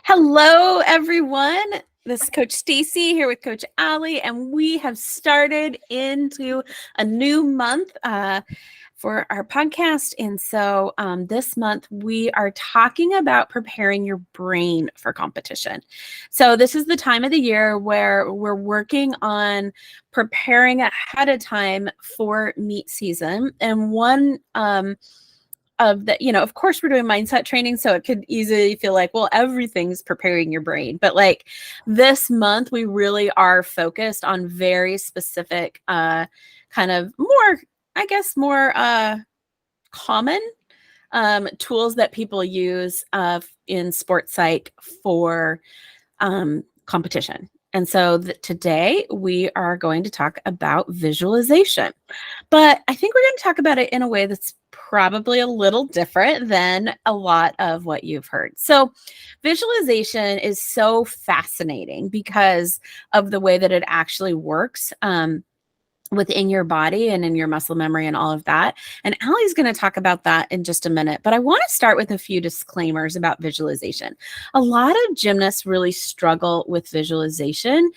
Hello, everyone. This is Coach Stacy here with Coach Allie, and we have started into a new month for our podcast. And so this month we are talking about preparing your brain for competition. So this is the time of the year where we're working on preparing ahead of time for meet season. And one of the, of course we're doing mindset training, so it could easily feel like, well, everything's preparing your brain. But like this month, we really are focused on very specific, kind of more, I guess, more common tools that people use in sports psych for competition. And so today we are going to talk about visualization, but I think we're going to talk about it in a way that's probably a little different than a lot of what you've heard. So visualization is so fascinating because of the way that it actually works within your body and in your muscle memory and all of that. And Allie's going to talk about that in just a minute. But I want to start with a few disclaimers about visualization. A lot of gymnasts really struggle with visualization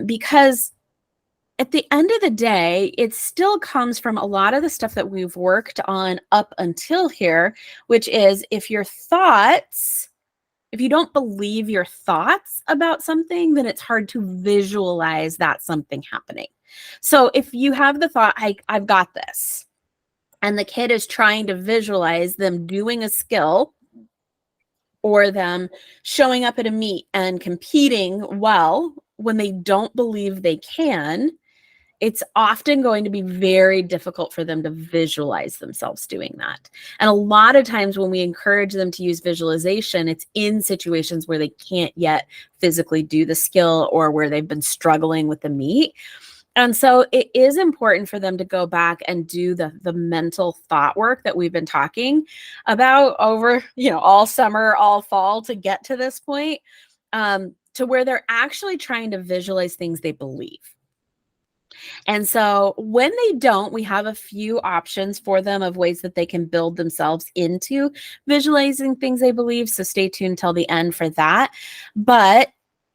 because at the end of the day, it still comes from a lot of the stuff that we've worked on up until here, which is if you don't believe your thoughts about something, then it's hard to visualize that something happening. So if you have the thought, I've got this, and the kid is trying to visualize them doing a skill or them showing up at a meet and competing well when they don't believe they can, it's often going to be very difficult for them to visualize themselves doing that. And a lot of times when we encourage them to use visualization, it's in situations where they can't yet physically do the skill or where they've been struggling with the meet. And so it is important for them to go back and do the mental thought work that we've been talking about over, all summer, all fall to get to this point, to where they're actually trying to visualize things they believe. And so when they don't, we have a few options for them of ways that they can build themselves into visualizing things they believe. So stay tuned till the end for that. But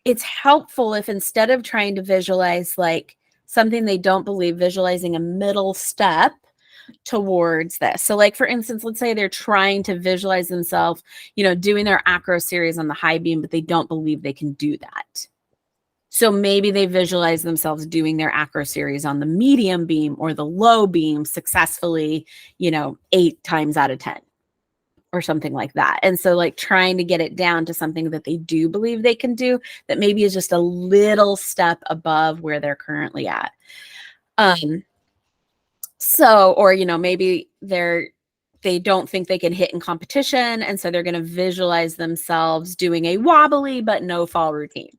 it's helpful if instead of trying to visualize like something they don't believe, visualizing a middle step towards this. So like, for instance, let's say they're trying to visualize themselves, doing their acro series on the high beam, but they don't believe they can do that. So maybe they visualize themselves doing their acro series on the medium beam or the low beam successfully, 8 times out of 10 or something like that. And so like trying to get it down to something that they do believe they can do that maybe is just a little step above where they're currently at. Maybe they don't think they can hit in competition. And so they're going to visualize themselves doing a wobbly but no fall routine.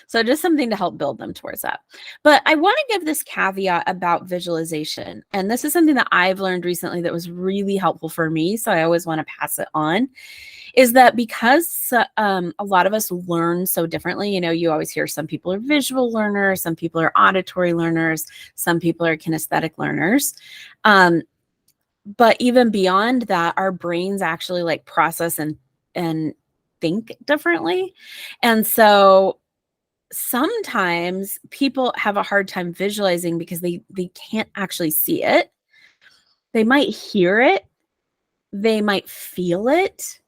So just something to help build them towards that. But I want to give this caveat about visualization. And this is something that I've learned recently that was really helpful for me. So I always want to pass it on, is that because a lot of us learn so differently, you always hear some people are visual learners, some people are auditory learners, some people are kinesthetic learners. But even beyond that, our brains actually like process and think differently. And so sometimes people have a hard time visualizing because they can't actually see it. They might hear it. They might feel it.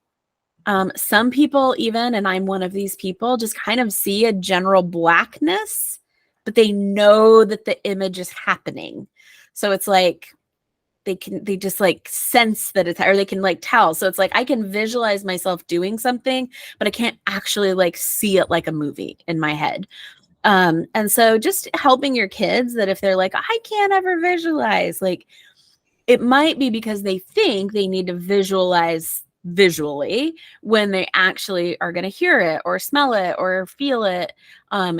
Some people even, and I'm one of these people, just kind of see a general blackness, but they know that the image is happening. So it's like they just like sense that it's, or they can like tell. So it's like, I can visualize myself doing something, but I can't actually like see it like a movie in my head. And so just helping your kids that if they're like, I can't ever visualize, like it might be because they think they need to visualize visually when they actually are going to hear it or smell it or feel it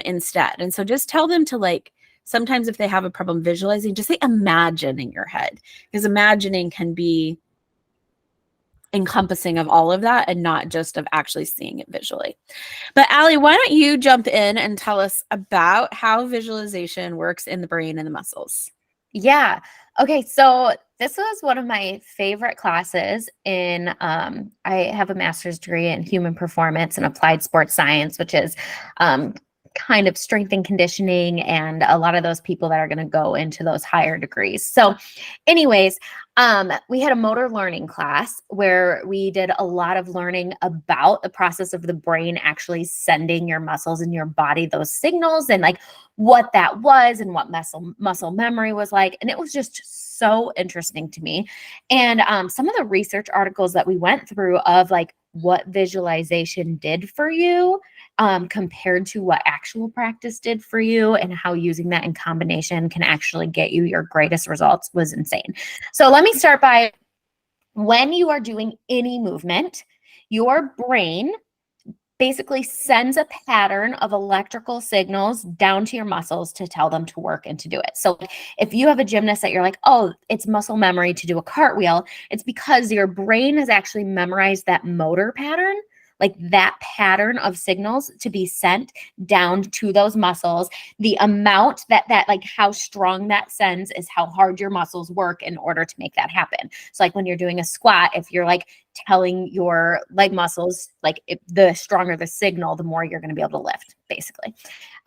instead. And so just tell them to like, sometimes if they have a problem visualizing, just say imagine in your head, because imagining can be encompassing of all of that and not just of actually seeing it visually. But Allie, why don't you jump in and tell us about how visualization works in the brain and the muscles? Yeah. Okay. So This was one of my favorite classes in, I have a master's degree in human performance and applied sports science, which is kind of strength and conditioning, and a lot of those people that are going to go into those higher degrees. So anyways, we had a motor learning class where we did a lot of learning about the process of the brain actually sending your muscles in your body those signals, and like what that was and what muscle memory was like. And it was just so interesting to me. And some of the research articles that we went through of like what visualization did for you compared to what actual practice did for you, and how using that in combination can actually get you your greatest results was insane. So let me start by, when you are doing any movement, your brain basically sends a pattern of electrical signals down to your muscles to tell them to work and to do it. So if you have a gymnast that you're like, oh, it's muscle memory to do a cartwheel, it's because your brain has actually memorized that motor pattern, like that pattern of signals to be sent down to those muscles. The amount that like how strong that sends is how hard your muscles work in order to make that happen. So like when you're doing a squat, if you're like telling your leg muscles, like if the stronger the signal, the more you're going to be able to lift, basically.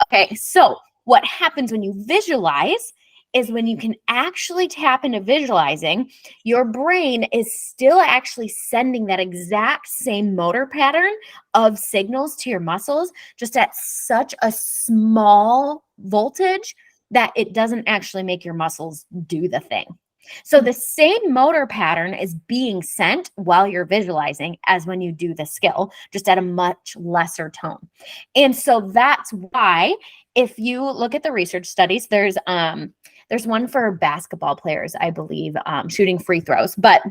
Okay, so what happens when you visualize is when you can actually tap into visualizing, your brain is still actually sending that exact same motor pattern of signals to your muscles, just at such a small voltage that it doesn't actually make your muscles do the thing. So the same motor pattern is being sent while you're visualizing as when you do the skill, just at a much lesser tone. And so that's why, if you look at the research studies, there's one for basketball players, I believe, shooting free throws, but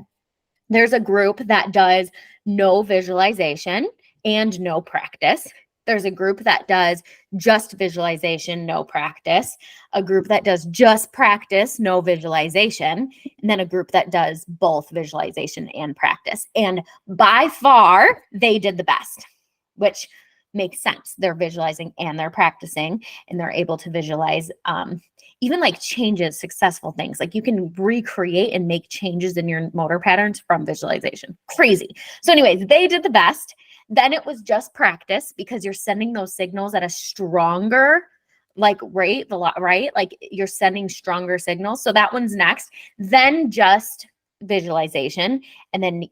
there's a group that does no visualization and no practice. There's a group that does just visualization, no practice, a group that does just practice, no visualization, and then a group that does both visualization and practice. And by far, they did the best, which makes sense. They're visualizing and they're practicing, and they're able to visualize even like changes, successful things. Like you can recreate and make changes in your motor patterns from visualization. Crazy. So anyways, they did the best. Then it was just practice, because you're sending those signals at a stronger like rate, right? Like you're sending stronger signals. So that one's next. Then just visualization. And then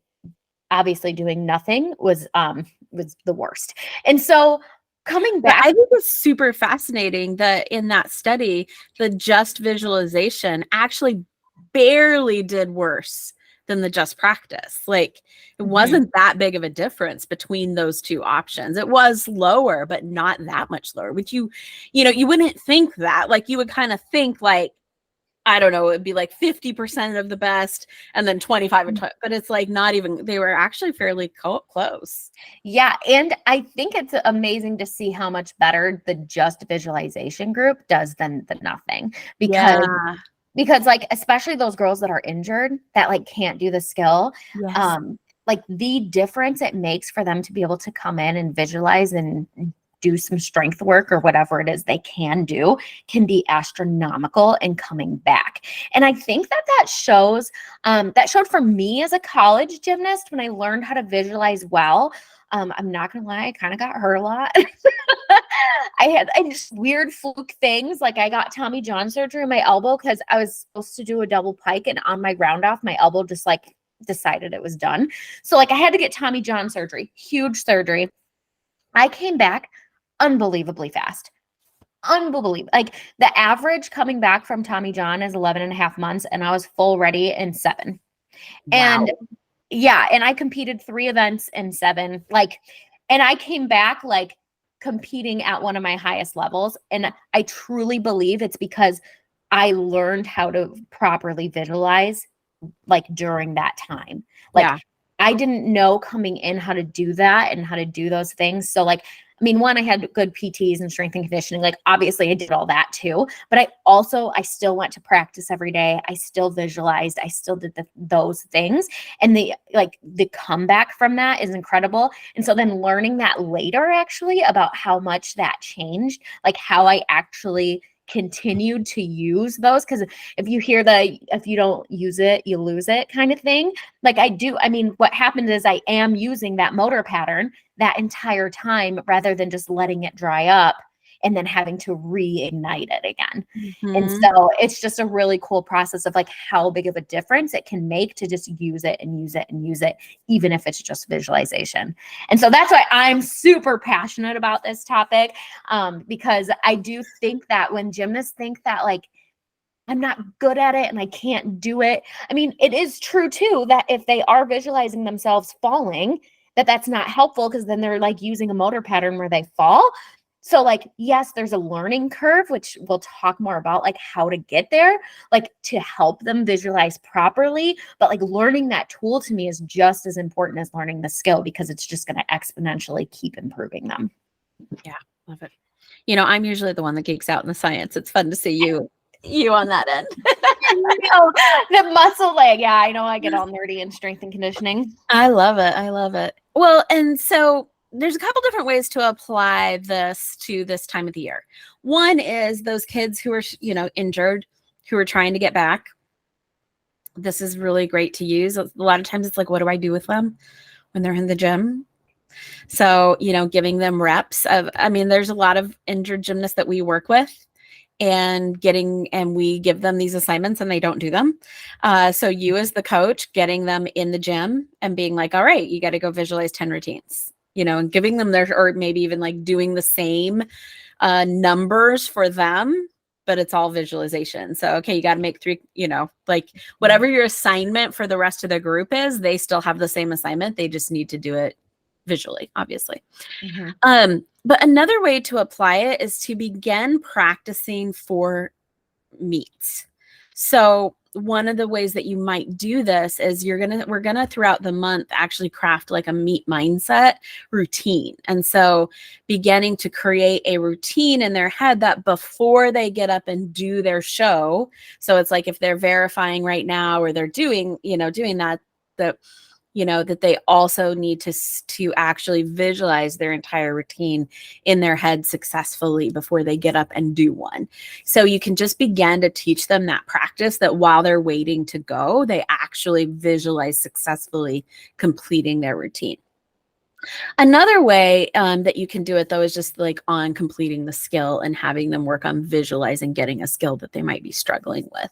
obviously doing nothing was the worst. And so coming back, I think it's super fascinating that in that study, the just visualization actually barely did worse than the just practice. Like it wasn't that big of a difference between those two options. It was lower, but not that much lower, which you wouldn't think that. Like you would kind of think like, I don't know, it'd be like 50% of the best and then 25 and 20, but it's like not even, they were actually fairly close. Yeah. And I think it's amazing to see how much better the just visualization group does than the nothing. Because like, especially those girls that are injured that like can't do the skill, Yes. like the difference it makes for them to be able to come in and visualize and do some strength work or whatever it is they can do can be astronomical in coming back. And I think that showed for me as a college gymnast when I learned how to visualize well. I'm not gonna lie, I kind of got hurt a lot. I had just weird fluke things. Like I got Tommy John surgery on my elbow because I was supposed to do a double pike, and on my round off, my elbow just like decided it was done. So like I had to get Tommy John surgery, huge surgery. I came back unbelievably fast. Unbelievable. Like the average coming back from Tommy John is 11 and a half months, and I was full ready in 7. Wow. And yeah, and I competed 3 events in 7. Like, and I came back like competing at one of my highest levels. And I truly believe it's because I learned how to properly visualize like during that time. Like Yeah. I didn't know coming in how to do that and how to do those things. So like, I mean, one, I had good PTs and strength and conditioning. Like obviously I did all that too, but I still went to practice every day. I still visualized. I still did those things. And the comeback from that is incredible. And so then learning that later actually about how much that changed, like how I actually continued to use those, because if you don't use it, you lose it kind of thing. Like I mean, what happened is I am using that motor pattern that entire time rather than just letting it dry up and then having to reignite it again. And so it's just a really cool process of like how big of a difference it can make to just use it and use it and use it, even if it's just visualization. And so that's why I'm super passionate about this topic, because I do think that when gymnasts think that like, I'm not good at it and I can't do it. I mean, it is true too, that if they are visualizing themselves falling, that's not helpful, because then they're like using a motor pattern where they fall. So like, yes, there's a learning curve, which we'll talk more about, like how to get there, like to help them visualize properly. But like learning that tool to me is just as important as learning the skill, because it's just going to exponentially keep improving them. Yeah, love it. You know, I'm usually the one that geeks out in the science. It's fun to see you on that end. The muscle leg. Yeah, I know I get all nerdy in strength and conditioning. I love it. I love it. Well, and so there's a couple different ways to apply this to this time of the year. One is those kids who are, you know, injured, who are trying to get back. This is really great to use. A lot of times it's like, what do I do with them when they're in the gym? So, you know, giving them reps of, I mean, there's a lot of injured gymnasts that we work with, and we give them these assignments and they don't do them. So you as the coach, getting them in the gym and being like, all right, you got to go visualize 10 routines, you know, and giving them or maybe even like doing the same numbers for them, but it's all visualization. So, okay, you got to make 3, you know, like whatever your assignment for the rest of the group is, they still have the same assignment. They just need to do it visually, obviously. But another way to apply it is to begin practicing for meets. So one of the ways that you might do this is we're gonna throughout the month actually craft like a meet mindset routine. And so beginning to create a routine in their head that before they get up and do their show, so it's like if they're verifying right now or they're doing that, you know, that they also need to actually visualize their entire routine in their head successfully before they get up and do one. So you can just begin to teach them that practice, that while they're waiting to go, they actually visualize successfully completing their routine. Another way that you can do it, though, is just like on completing the skill and having them work on visualizing getting a skill that they might be struggling with.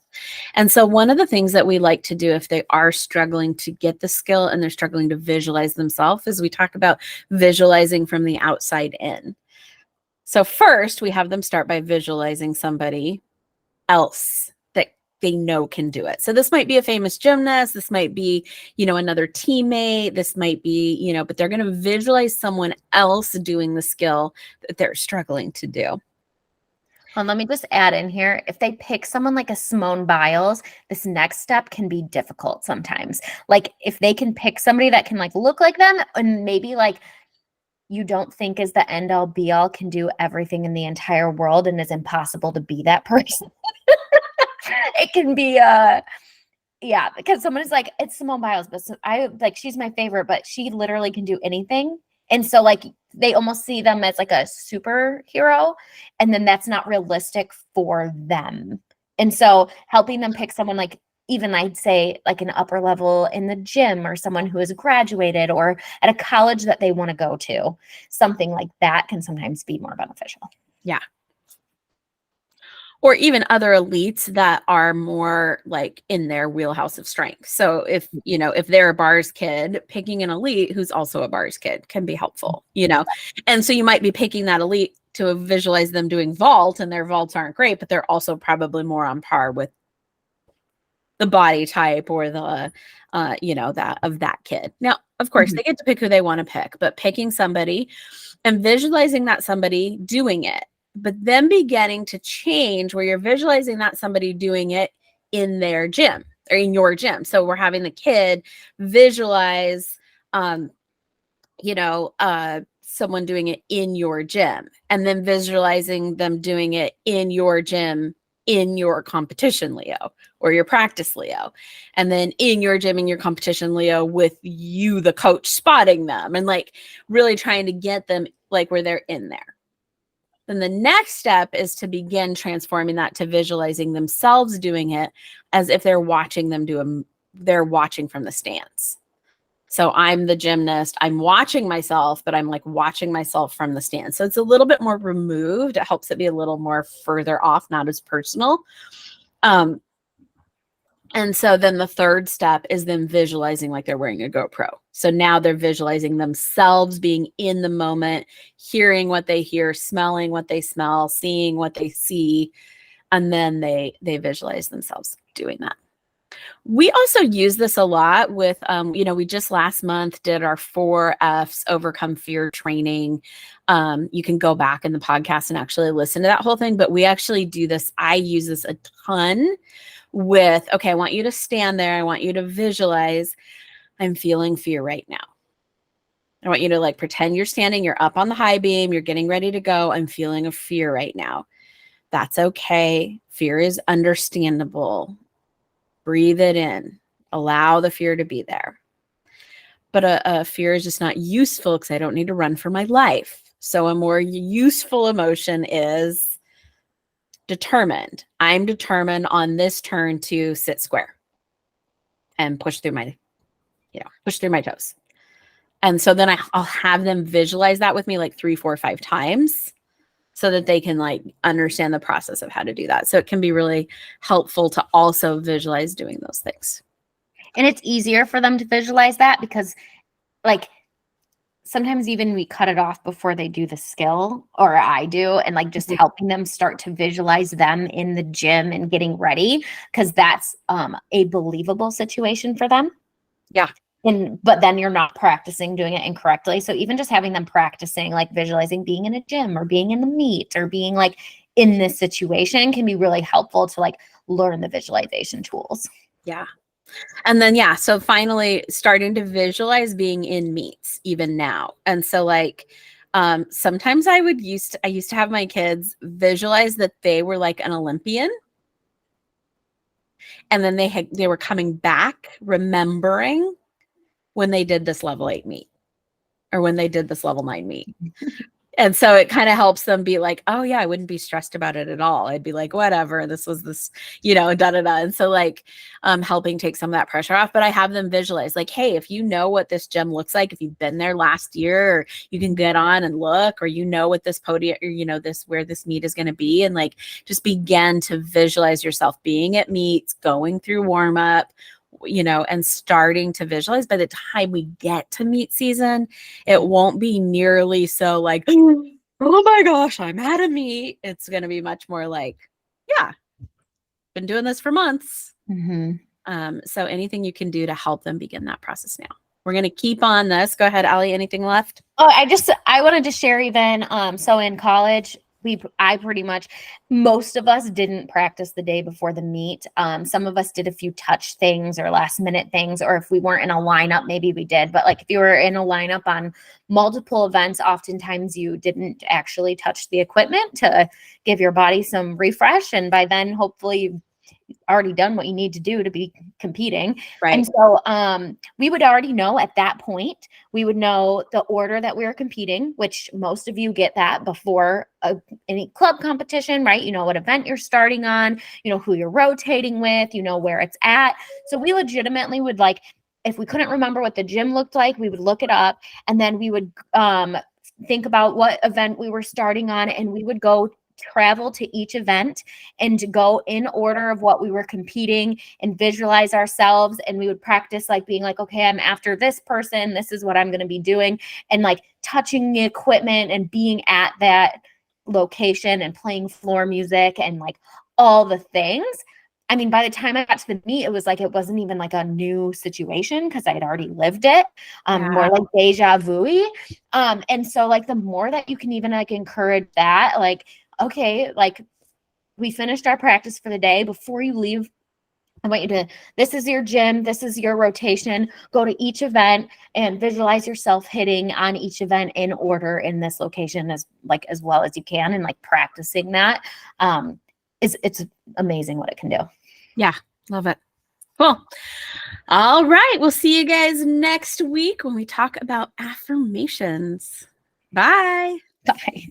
And so one of the things that we like to do if they are struggling to get the skill and they're struggling to visualize themselves is we talk about visualizing from the outside in. So first, we have them start by visualizing somebody else that they know can do it. So this might be a famous gymnast. This might be, you know, another teammate. This might be, you know, but they're going to visualize someone else doing the skill that they're struggling to do. Well, let me just add in here, if they pick someone like a Simone Biles, this next step can be difficult sometimes. Like if they can pick somebody that can like look like them and maybe like you don't think is the end all be all, can do everything in the entire world and is impossible to be that person. It can be yeah, because someone is like, it's Simone Biles, but she's my favorite, but she literally can do anything. And so like they almost see them as like a superhero, and then that's not realistic for them. And so helping them pick someone like, even I'd say like an upper level in the gym, or someone who has graduated, or at a college that they want to go to, something like that can sometimes be more beneficial. Yeah. Or even other elites that are more like in their wheelhouse of strength. So if, you know, if they're a bars kid, picking an elite who's also a bars kid can be helpful, you know? And so you might be picking that elite to visualize them doing vault, and their vaults aren't great, but they're also probably more on par with the body type or the, you know, that kid. Now, of course, they get to pick who they want to pick, but picking somebody and visualizing that somebody doing it, but then beginning to change where you're visualizing that somebody doing it in their gym or in your gym. So we're having the kid visualize, you know, someone doing it in your gym, and then visualizing them doing it in your gym, in your competition Leo or your practice Leo, and then in your gym, in your competition Leo, with you, the coach, spotting them and like really trying to get them like where they're in there. Then the next step is to begin transforming that to visualizing themselves doing it as if they're watching them they're watching from the stands. So I'm the gymnast, I'm watching myself, but I'm like watching myself from the stands. So it's a little bit more removed. It helps it be a little more further off, not as personal. And so then the third step is them visualizing like they're wearing a GoPro. So now they're visualizing themselves being in the moment, hearing what they hear, smelling what they smell, seeing what they see, and then they visualize themselves doing that. We also use this a lot with, we just last month did our 4 F's overcome fear training. You can go back in the podcast and actually listen to that whole thing, but we actually do this. I use this a ton with, okay, I want you to stand there. I want you to visualize I'm feeling fear right now. I want you to like pretend you're standing, you're up on the high beam, you're getting ready to go. I'm feeling a fear right now. That's okay. Fear is understandable. Breathe it in. Allow the fear to be there. But a fear is just not useful because I don't need to run for my life. So a more useful emotion is determined. I'm determined on this turn to sit square and push through my toes. And so then I'll have them visualize that with me like 3, 4, 5 times so that they can like understand the process of how to do that. So it can be really helpful to also visualize doing those things. And it's easier for them to visualize that because like sometimes even we cut it off before they do the skill, or I do, and like just helping them start to visualize them in the gym and getting ready, because that's a believable situation for them. Yeah. But then you're not practicing doing it incorrectly. So even just having them practicing, like visualizing being in a gym or being in the meet or being like in this situation can be really helpful to like learn the visualization tools. Yeah. And then, so finally starting to visualize being in meets even now. And so like, sometimes I used to have my kids visualize that they were like an Olympian. And then they were coming back, remembering when they did this level 8 meet or when they did this level 9 meet. And so it kind of helps them be like, oh yeah, I wouldn't be stressed about it at all. I'd be like, whatever, this was this, da, da, da. And so like, helping take some of that pressure off, but I have them visualize like, hey, if you know what this gym looks like, if you've been there last year, or you can get on and look, or what this podium, or where this meet is going to be. And like, just begin to visualize yourself being at meets, going through warm up, and starting to visualize. By the time we get to meet season, it won't be nearly so like, oh my gosh, I'm at a meet. It's going to be much more like, yeah, been doing this for months. So anything you can do to help them begin that process now. We're going to keep on this. Go ahead, Allie. Anything left? Oh, I wanted to share even, so in college, most of us didn't practice the day before the meet. Some of us did a few touch things or last minute things, or if we weren't in a lineup, maybe we did. But like if you were in a lineup on multiple events, oftentimes you didn't actually touch the equipment to give your body some refresh. And by then, hopefully you've already done what you need to do to be competing. Right. And so we would already know at that point, we would know the order that we were competing, which most of you get that before any club competition, right? You know what event you're starting on, who you're rotating with, where it's at. So we legitimately would like, if we couldn't remember what the gym looked like, we would look it up, and then we would think about what event we were starting on, and we would go travel to each event and go in order of what we were competing and visualize ourselves. And we would practice like being like, okay, I'm after this person. This is what I'm going to be doing. And like touching the equipment and being at that location and playing floor music and like all the things. I mean, by the time I got to the meet, it was like, it wasn't even like a new situation because I had already lived it, more like deja vu. And so like the more that you can even like encourage that, like, okay, like we finished our practice for the day. Before you leave, I want you to, this is your gym, this is your rotation, go to each event and visualize yourself hitting on each event in order in this location as well as you can. And like practicing that it's amazing what it can do. Yeah, love it. Cool. All right. We'll see you guys next week when we talk about affirmations. Bye. Bye.